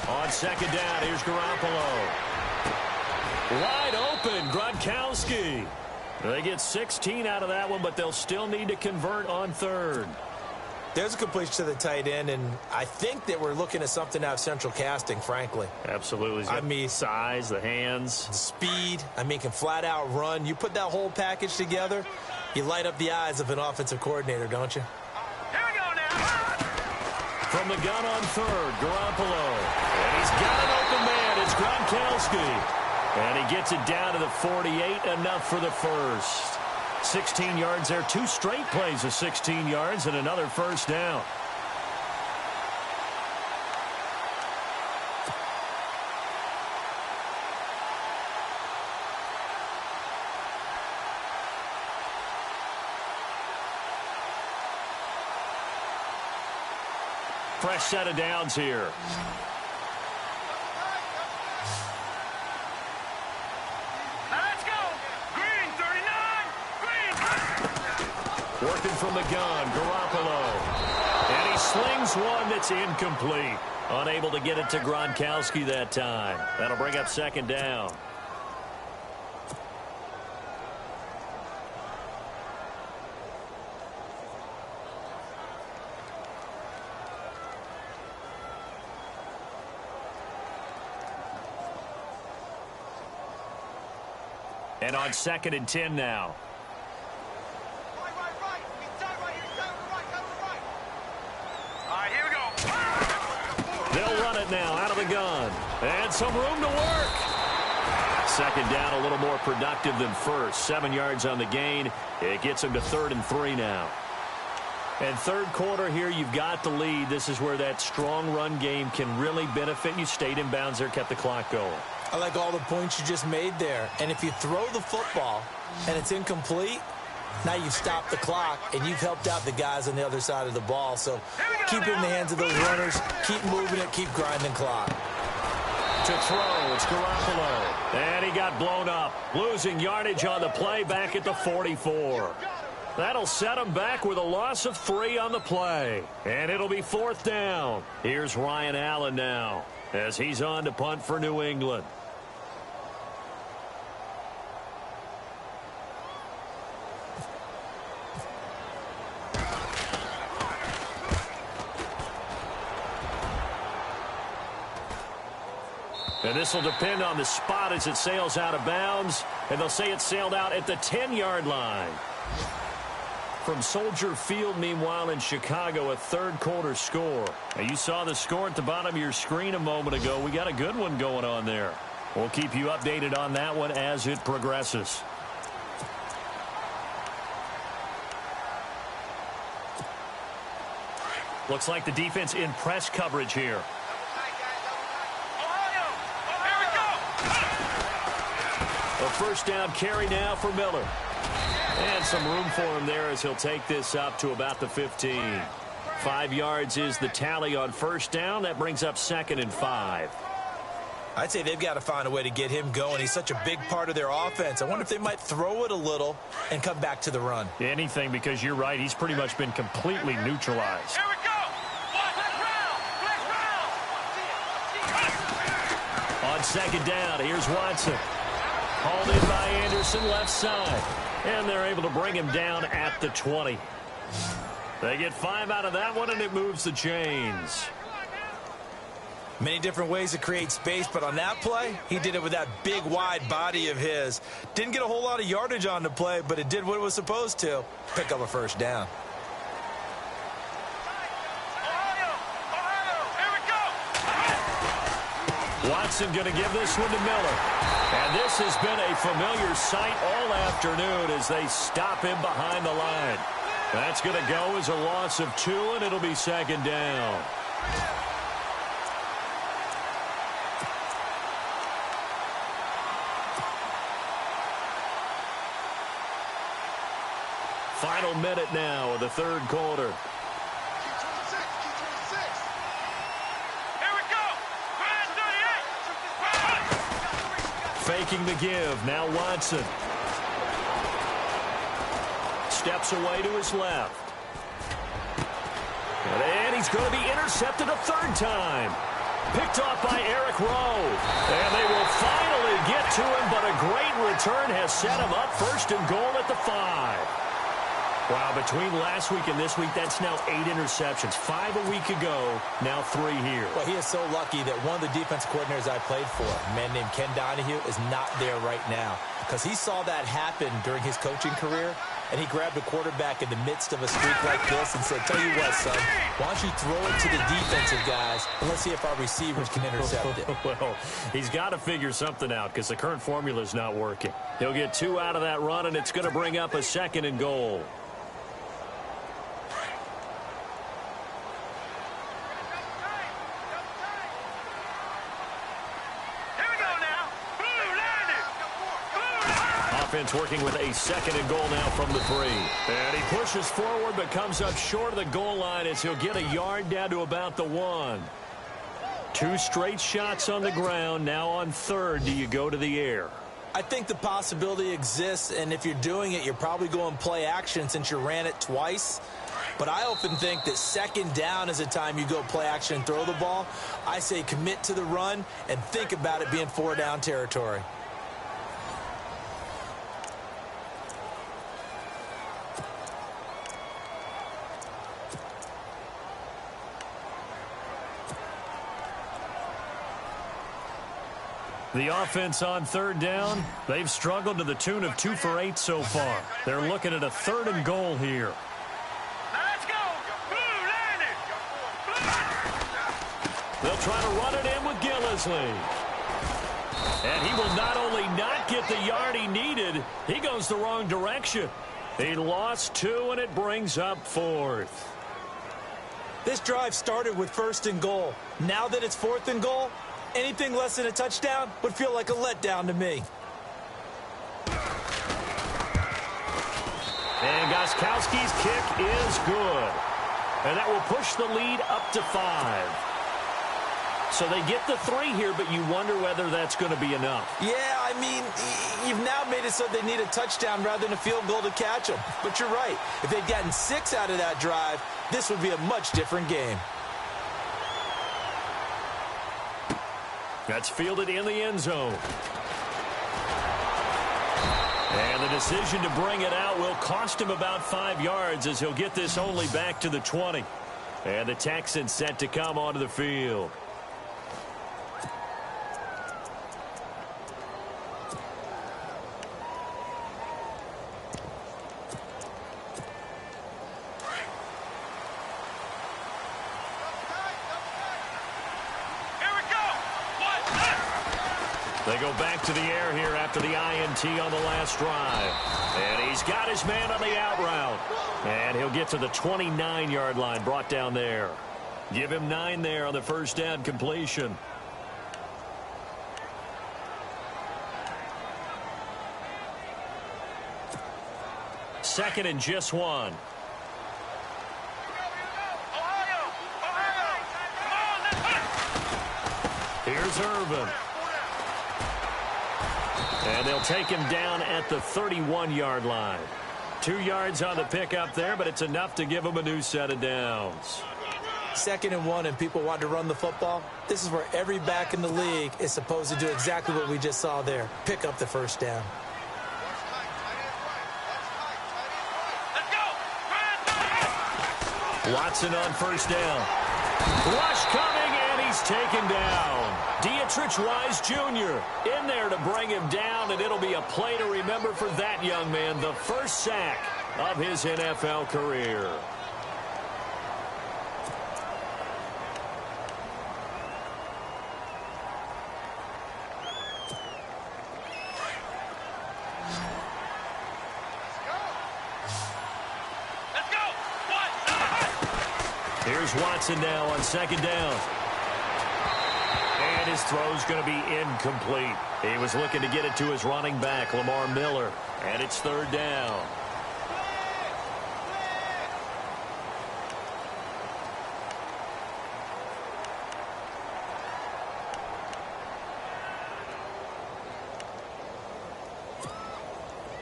On 2nd down, here's Garoppolo. Wide open, Gronkowski. They get 16 out of that one, but they'll still need to convert on 3rd. There's a completion to the tight end, and I think that we're looking at something out of central casting, frankly. Absolutely. I mean, size, the hands. Speed. I mean, can flat out run. You put that whole package together, you light up the eyes of an offensive coordinator, don't you? Here we go now. From the gun on 3rd, Garoppolo. And he's got an open man. It's Gronkowski. And he gets it down to the 48, enough for the 1st. 16 yards there, 2 straight plays of 16 yards and another 1st down. Fresh set of downs here. Working from the gun, Garoppolo. And he slings one that's incomplete. Unable to get it to Gronkowski that time. That'll bring up 2nd down. And on 2nd and 10 now. Now out of the gun, and some room to work. 2nd down, a little more productive than 1st. 7 yards on the gain. It gets him to 3rd and 3 now. And 3rd quarter here, you've got the lead. This is where that strong run game can really benefit you. Stayed in bounds there, kept the clock going. I like all the points you just made there. And if you throw the football and it's incomplete, now you've stopped the clock, and you've helped out the guys on the other side of the ball. So keep it in the hands of those runners. Keep moving it. Keep grinding clock. To throw, it's Garoppolo. And he got blown up. Losing yardage on the play back at the 44. That'll set him back with a loss of 3 on the play. And it'll be 4th down. Here's Ryan Allen now as he's on to punt for New England. And this will depend on the spot as it sails out of bounds. And they'll say it sailed out at the 10-yard line. From Soldier Field, meanwhile, in Chicago, a 3rd quarter score. Now, you saw the score at the bottom of your screen a moment ago. We got a good one going on there. We'll keep you updated on that one as it progresses. Looks like the defense in press coverage here. A 1st down carry now for Miller. And some room for him there as he'll take this up to about the 15. 5 yards is the tally on 1st down. That brings up 2nd and 5. I'd say they've got to find a way to get him going. He's such a big part of their offense. I wonder if they might throw it a little and come back to the run. Anything, because you're right. He's pretty much been completely neutralized. Here we go. On 2nd down, here's Watson. Hauled in by Anderson, left side. And they're able to bring him down at the 20. They get 5 out of that one, and it moves the chains. Many different ways to create space, but on that play, he did it with that big, wide body of his. Didn't get a whole lot of yardage on the play, but it did what it was supposed to. Pick up a 1st down. Watson going to give this one to Miller. And this has been a familiar sight all afternoon as they stop him behind the line. That's going to go as a loss of 2, and it'll be second down. Final minute now of the third quarter. Faking the give. Now Watson. Steps away to his left. And he's going to be intercepted a third time. Picked off by Eric Rowe. And they will finally get to him, but a great return has set him up first and goal at the 5. Wow, between last week and this week, that's now 8 interceptions. 5 a week ago, now 3 here. Well, he is so lucky that one of the defense coordinators I played for, a man named Ken Donahue, is not there right now. Because he saw that happen during his coaching career, and he grabbed a quarterback in the midst of a streak like this and said, tell you what, son, why don't you throw it to the defensive guys, and let's see if our receivers can intercept it. Well, he's got to figure something out because the current formula is not working. He'll get 2 out of that run, and it's going to bring up a second and goal. Offense working with a second and goal now from the 3. And he pushes forward but comes up short of the goal line as he'll get a yard down to about the 1. 2 straight shots on the ground. Now on third, do you go to the air? I think the possibility exists, and if you're doing it, you're probably going play action since you ran it twice. But I often think that second down is a time you go play action and throw the ball. I say commit to the run and think about it being 4 down territory. The offense on third down, they've struggled to the tune of 2 for 8 so far. They're looking at a third and goal here. Let's go. Blue landed. They'll try to run it in with Gillisley. And he will not only not get the yard he needed, he goes the wrong direction. He lost 2, and it brings up 4th. This drive started with 1st and goal. Now that it's 4th and goal, anything less than a touchdown would feel like a letdown to me. And Gostkowski's kick is good. And that will push the lead up to 5. So they get the 3 here, but you wonder whether that's going to be enough. Yeah, I mean, you've now made it so they need a touchdown rather than a field goal to catch them. But you're right. If they'd gotten 6 out of that drive, this would be a much different game. That's fielded in the end zone. And the decision to bring it out will cost him about 5 yards as he'll get this only back to the 20. And the Texans set to come onto the field. They go back to the air here after the INT on the last drive. And he's got his man on the out route. And he'll get to the 29-yard line, brought down there. Give him 9 there on the first down completion. Second and just 1. Here's Irvin. And they'll take him down at the 31-yard line. 2 yards on the pickup there, but it's enough to give him a new set of downs. 2nd and 1 and people want to run the football. This is where every back in the league is supposed to do exactly what we just saw there. Pick up the first down. Watson on first down. Rush coming, and he's taken down. Dietrich Wise Jr. in there to bring him down, and it'll be a play to remember for that young man. The first sack of his NFL career. Here's Watson now on second down. And his throw's going to be incomplete. He was looking to get it to his running back, Lamar Miller. And it's third down.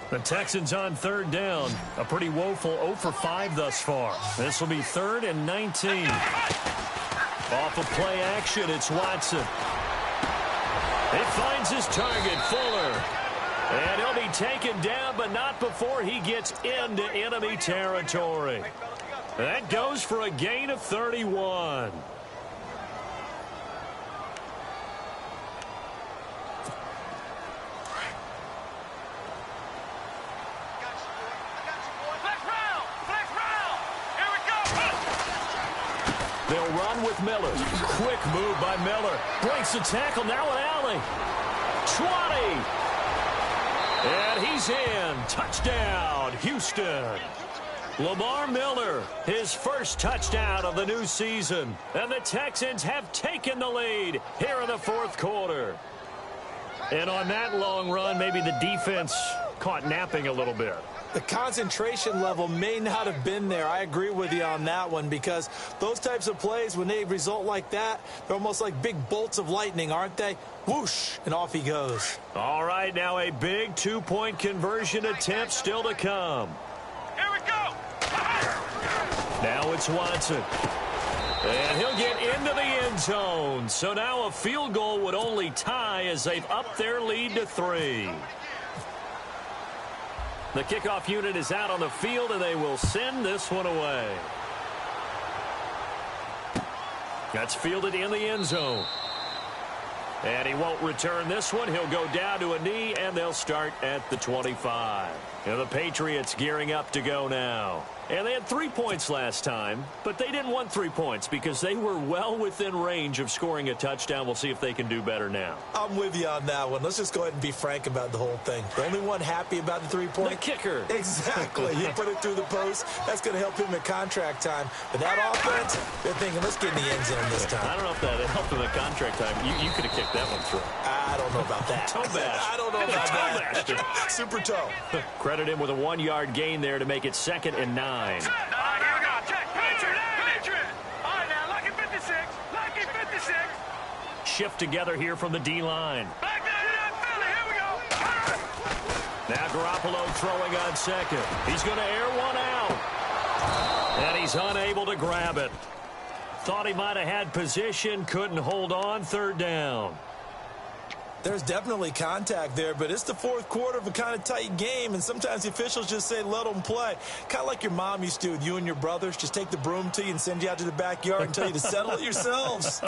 The Texans on third down. A pretty woeful 0 for 5 thus far. This will be 3rd and 19. Off of play action, it's Watson. It finds his target, Fuller. And he'll be taken down, but not before he gets into enemy territory. That goes for a gain of 31. They'll run with Miller. Quick move by Miller. Breaks the tackle. Now an alley. 20. And he's in. Touchdown, Houston. Lamar Miller, his first touchdown of the new season. And the Texans have taken the lead here in the fourth quarter. And on that long run, maybe the defense caught napping a little bit. The concentration level may not have been there. I agree with you on that one, because those types of plays, when they result like that, they're almost like big bolts of lightning, aren't they? Whoosh, and off he goes. All right, now a big two-point conversion attempt still to come. Here we go. Now it's Watson. And he'll get into the end zone. So now a field goal would only tie as they've upped their lead to 3. The kickoff unit is out on the field, and they will send this one away. That's fielded in the end zone. And he won't return this one. He'll go down to a knee, and they'll start at the 25. And the Patriots gearing up to go now. And they had 3 points last time, but they didn't want 3 points because they were well within range of scoring a touchdown. We'll see if they can do better now. I'm with you on that one. Let's just go ahead and be frank about the whole thing. The only one happy about the 3-point? The kicker. Exactly. He put it through the post. That's going to help him at contract time. But that offense, they're thinking, let's get in the end zone this time. I don't know if that helped him at contract time. You could have kicked that one through. I don't know about that. Toe bash. I don't know about that. Super toe. Credit him with a 1-yard gain there to make it 2nd and 9. Here we go. Check. Pitch it. All right, now, lucky 56. Lucky 56. Shift together here from the D-line. Back down to that Philly. Here we go. Now Garoppolo throwing on second. He's going to air one out. And he's unable to grab it. Thought he might have had position. Couldn't hold on. 3rd down. There's definitely contact there, but it's the fourth quarter of a kind of tight game, and sometimes the officials just say, let them play. Kind of like your mom used to with you and your brothers. Just take the broom to you and send you out to the backyard and tell you to settle it yourselves.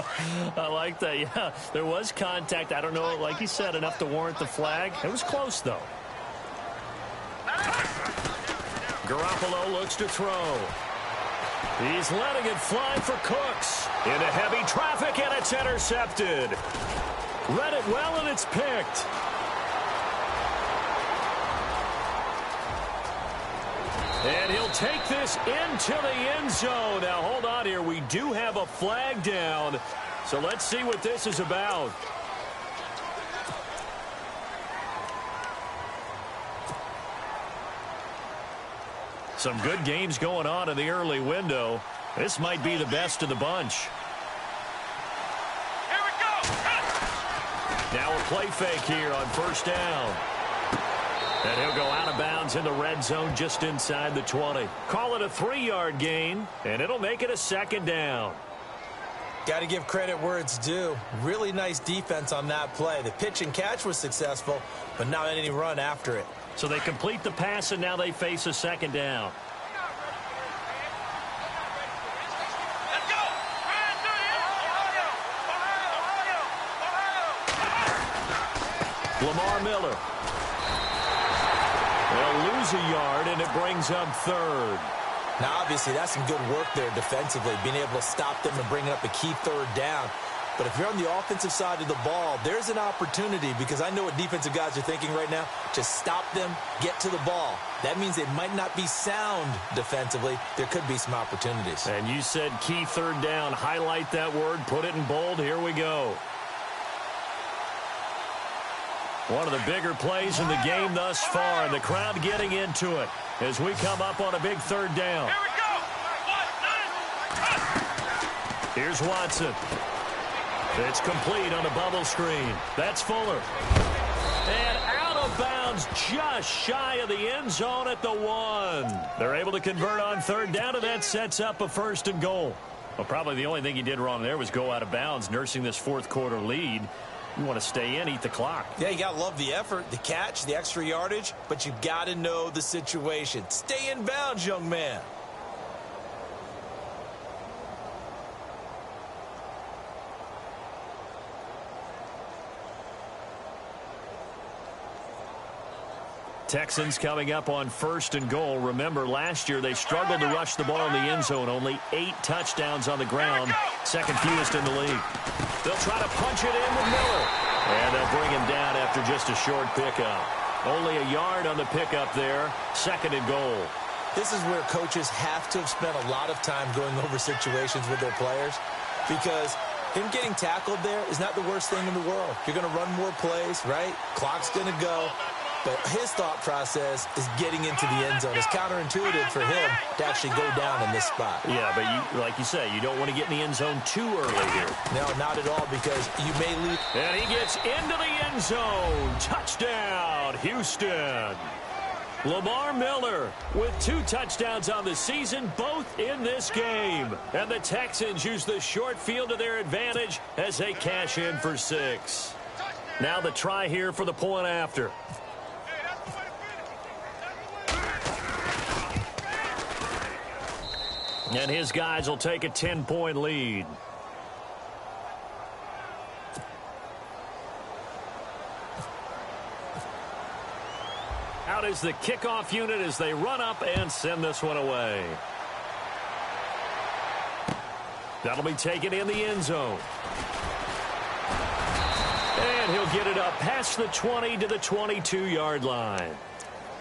I like that, yeah. There was contact. I don't know, like you said, enough to warrant the flag. It was close, though. Garoppolo looks to throw. He's letting it fly for Cooks. Into heavy traffic, and it's intercepted. Read it well, and it's picked. And he'll take this into the end zone. Now, hold on here. We do have a flag down. So let's see what this is about. Some good games going on in the early window. This might be the best of the bunch. Now a play fake here on 1st down. And he'll go out of bounds in the red zone just inside the 20. Call it a 3-yard gain, and it'll make it a 2nd down. Got to give credit where it's due. Really nice defense on that play. The pitch and catch was successful, but not any run after it. So they complete the pass, and now they face a 2nd down. Lamar Miller. They'll lose a yard, and it brings up 3rd. Now, obviously, that's some good work there defensively, being able to stop them and bring up a key 3rd down. But if you're on the offensive side of the ball, there's an opportunity, because I know what defensive guys are thinking right now. Just stop them, get to the ball. That means they might not be sound defensively. There could be some opportunities. And you said key third down. Highlight that word, put it in bold. Here we go. One of the bigger plays in the game thus far, and the crowd getting into it as we come up on a big third down. Here we go. Here's Watson. It's complete on a bubble screen. That's Fuller. And out of bounds just shy of the end zone at the 1. They're able to convert on third down, and that sets up a 1st and goal. Well, probably the only thing he did wrong there was go out of bounds, nursing this fourth quarter lead. You want to stay in, eat the clock. Yeah, you got to love the effort, the catch, the extra yardage, but you got to know the situation. Stay in bounds, young man. Texans coming up on 1st and goal. Remember, last year they struggled to rush the ball in the end zone. Only 8 touchdowns on the ground, second fewest in the league. They'll try to punch it in with Miller. And they'll bring him down after just a short pickup. Only a yard on the pickup there, 2nd and goal. This is where coaches have to have spent a lot of time going over situations with their players, because him getting tackled there is not the worst thing in the world. You're going to run more plays, right? Clock's going to go. But his thought process is getting into the end zone. It's counterintuitive for him to actually go down in this spot. Yeah, but like you say, you don't want to get in the end zone too early here. No, not at all, because you may leave. And he gets into the end zone. Touchdown, Houston. Lamar Miller with 2 touchdowns on the season, both in this game. And the Texans use the short field to their advantage as they cash in for 6. Now the try here for the point after. And his guys will take a 10-point lead. Out is the kickoff unit as they run up and send this one away. That'll be taken in the end zone. And he'll get it up past the 20 to the 22-yard line.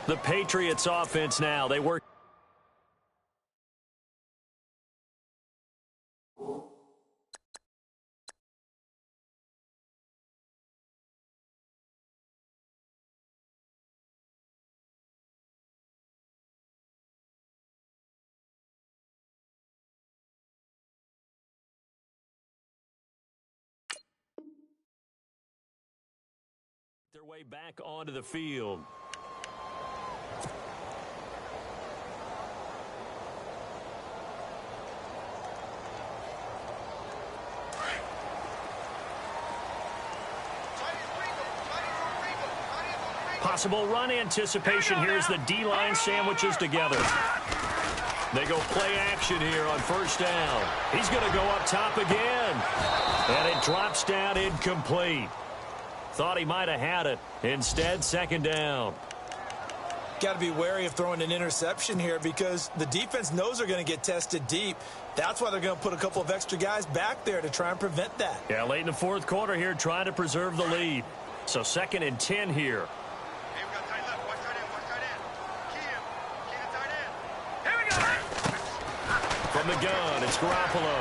The Patriots offense now, they work. Their way back onto the field. Possible run anticipation here as the D-line sandwiches together. They go play action here on 1st down. He's going to go up top again. And it drops down incomplete. Thought he might have had it. Instead, 2nd down. Got to be wary of throwing an interception here, because the defense knows they're going to get tested deep. That's why they're going to put a couple of extra guys back there to try and prevent that. Yeah, late in the 4th quarter here, trying to preserve the lead. So 2nd and 10 here. Hey, we got tight left. Watch tight end. Watch tight end. Key the tight end. Here we go. From the gun, it's Garoppolo.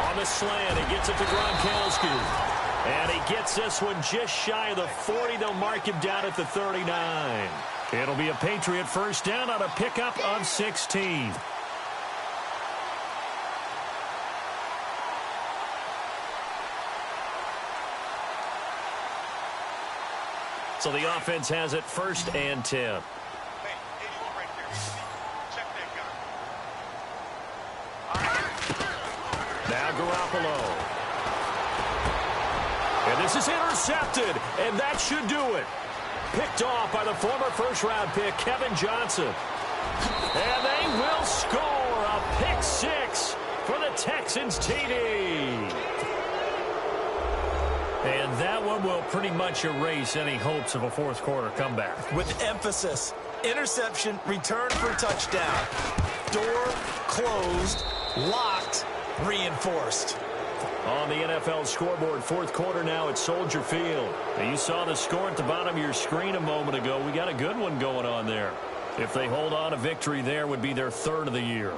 On the slant, he gets it to Gronkowski. And he gets this one just shy of the 40. They'll mark him down at the 39. It'll be a Patriot 1st down on a pickup of 16. So the offense has it 1st and 10. Hey, 81 right there. Check that guy. Now Garoppolo. And this is intercepted, and that should do it. Picked off by the former 1st-round pick, Kevin Johnson. And they will score a pick 6 for the Texans TD. And that one will pretty much erase any hopes of a 4th quarter comeback. With emphasis, interception, return for touchdown. Door closed, locked, reinforced. On the NFL scoreboard, fourth quarter now at Soldier Field. Now you saw the score at the bottom of your screen a moment ago. We got a good one going on there. If they hold on, a victory there would be their third of the year.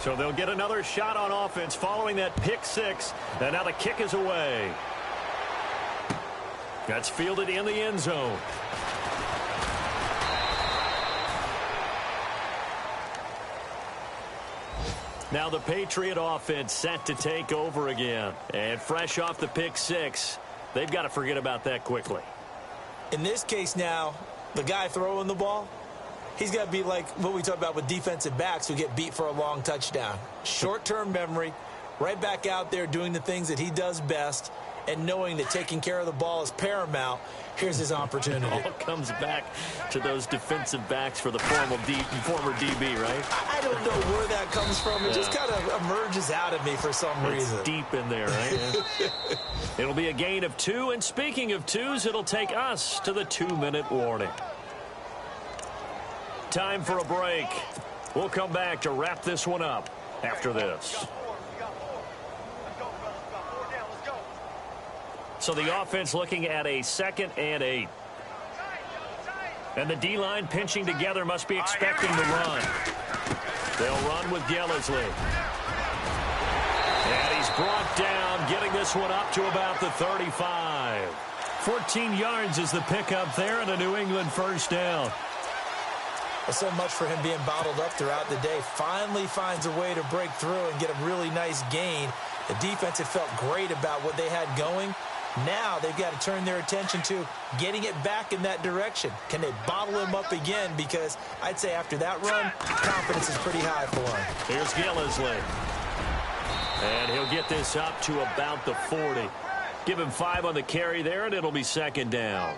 So they'll get another shot on offense following that pick six. And now the kick is away. That's fielded in the end zone. Now the Patriot offense set to take over again. And fresh off the pick six, they've got to forget about that quickly. In this case now, the guy throwing the ball, he's got to be like what we talk about with defensive backs who get beat for a long touchdown. Short-term memory, right back out there doing the things that he does best, and knowing that taking care of the ball is paramount. Here's his opportunity. It all comes back to those defensive backs for the former DB, right? I don't know where that comes from. It just kind of emerges out of me for some reason. It's deep in there, right? It'll be a gain of 2, and speaking of 2s, it'll take us to the 2-minute warning. Time for a break. We'll come back to wrap this one up after this. So the offense looking at a 2nd and 8. And the D-line pinching together, must be expecting the run. They'll run with Gillisley. And he's brought down, getting this one up to about the 35. 14 yards is the pickup there, and a New England first down. Well, so much for him being bottled up throughout the day. Finally finds a way to break through and get a really nice gain. The defense had felt great about what they had going. Now they've got to turn their attention to getting it back in that direction. Can they bottle him up again? Because I'd say after that run, confidence is pretty high for him. Here's Gillisley. And he'll get this up to about the 40. Give him 5 on the carry there, and it'll be 2nd down.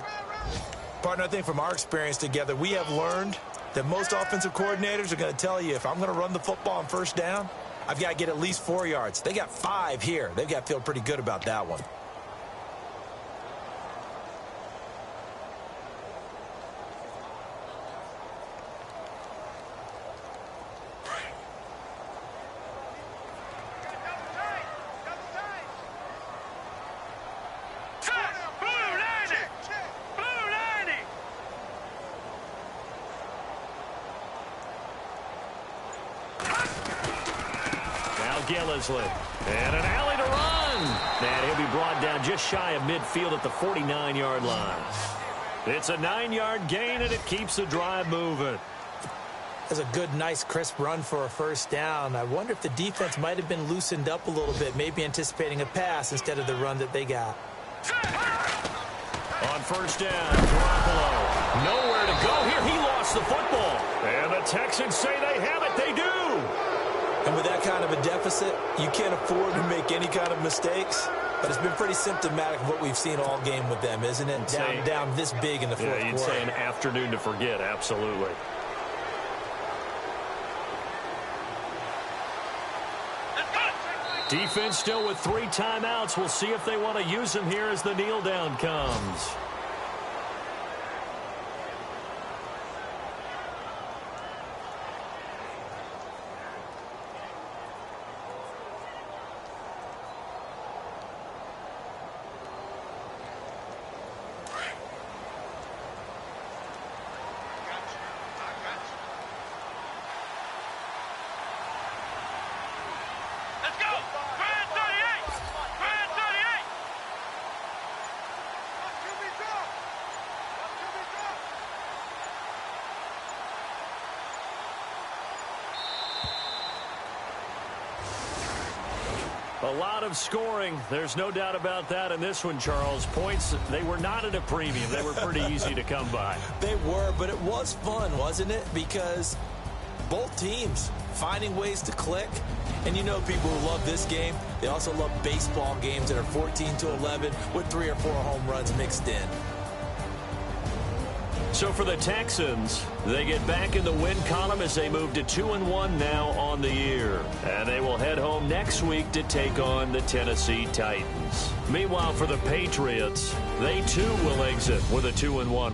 Partner, I think from our experience together, we have learned that most offensive coordinators are going to tell you, if I'm going to run the football on first down, I've got to get at least 4 yards. They got 5 here. They've got to feel pretty good about that one. Gillisley. And an alley to run. And he'll be brought down just shy of midfield at the 49-yard line. It's a 9-yard gain, and it keeps the drive moving. That's a good, nice, crisp run for a first down. I wonder if the defense might have been loosened up a little bit, maybe anticipating a pass instead of the run that they got. On first down, Garoppolo. Nowhere to go here. He lost the football. And the Texans say they have it. They do. And with that kind of a deficit, you can't afford to make any kind of mistakes. But it's been pretty symptomatic of what we've seen all game with them, isn't it? Down this big in the fourth quarter. You'd say an afternoon to forget, absolutely. Defense still with 3 timeouts. We'll see if they want to use them here as the kneel down comes. A lot of scoring. There's no doubt about that in this one, Charles. Points, they were not at a premium. They were pretty easy to come by. They were, but it was fun, wasn't it? Because both teams finding ways to click. And you know people who love this game, they also love baseball games that are 14-11 with 3 or 4 home runs mixed in. So for the Texans, they get back in the win column as they move to 2-1 now on the year. And they will head home next week to take on the Tennessee Titans. Meanwhile, for the Patriots, they too will exit with a 2-1.